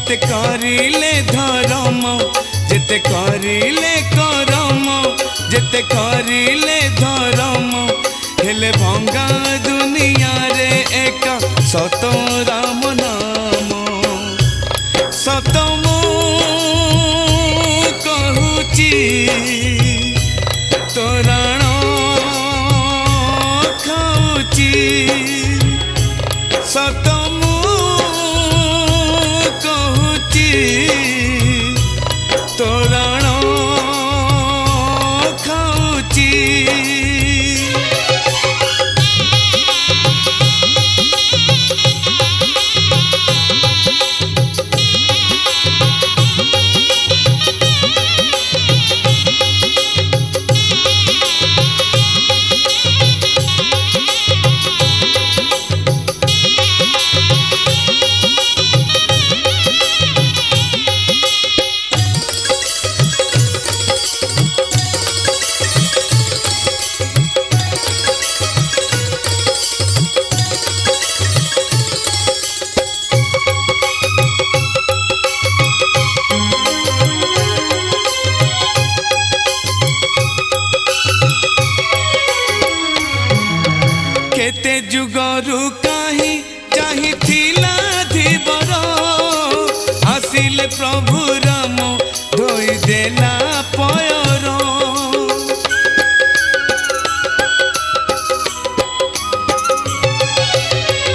जेते करिले धर्म जेते करिले करम जेते करिले धर्म हेले भंगा दुनिया रे एक सत राम नाम सत मु कहूची तोराण खाऊची सत मु कहूची तोराण खाऊची केते जुगरु कहीं चाही थिला धीबर आसिले प्रभु राम धोई देला पयर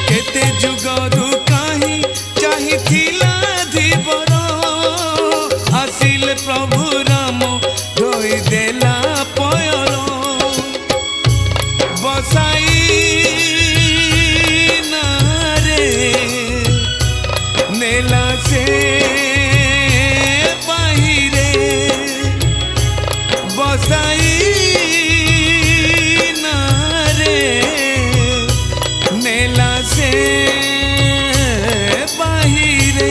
केते जुगरु कहीं चाही थिला धीबर आसिले प्रभु राम धोई देला पयर बसाई नेला से बाहिरे बसाई नारे नेला से बाहिरे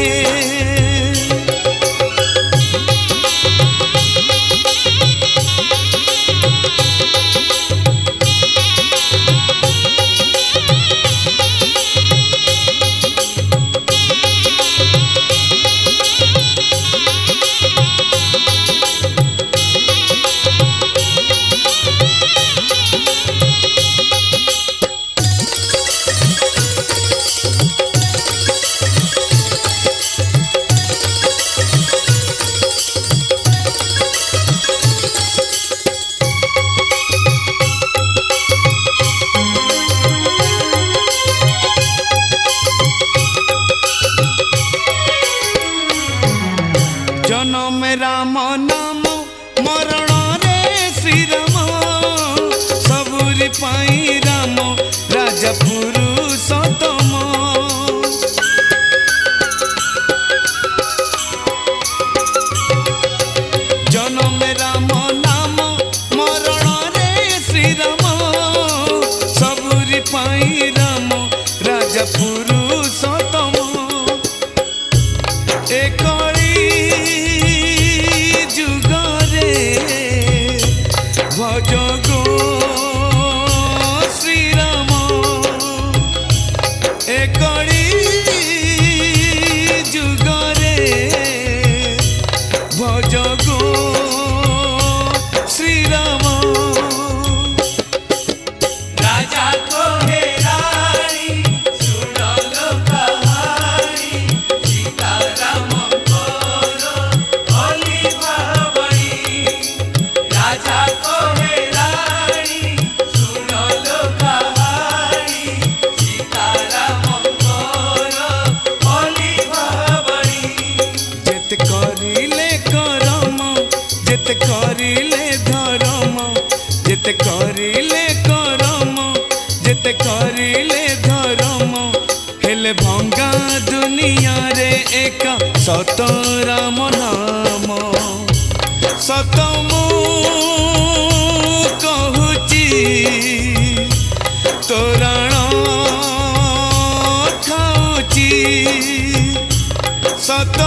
जन्म राम नाम मरण रे श्री राम सबुरी पाई राम राजा पुरुषोत्तम जन्म राम नाम मरण रे श्री राम सबुरी पाई राम राजा पुरुषोत्तम एक भज गो श्री राम एकड़ी जुगरे भज गो श्री राम राजा को हे रानी सुनलो कहानी सीता राम कोरो होली भावनी राजा को जेते करिले धर्म जेते करिले करम जेते करिले धर्म हेले भंगा दुनिया रे एक सत राम नाम सत मु कहूची तोराण खाऊची सत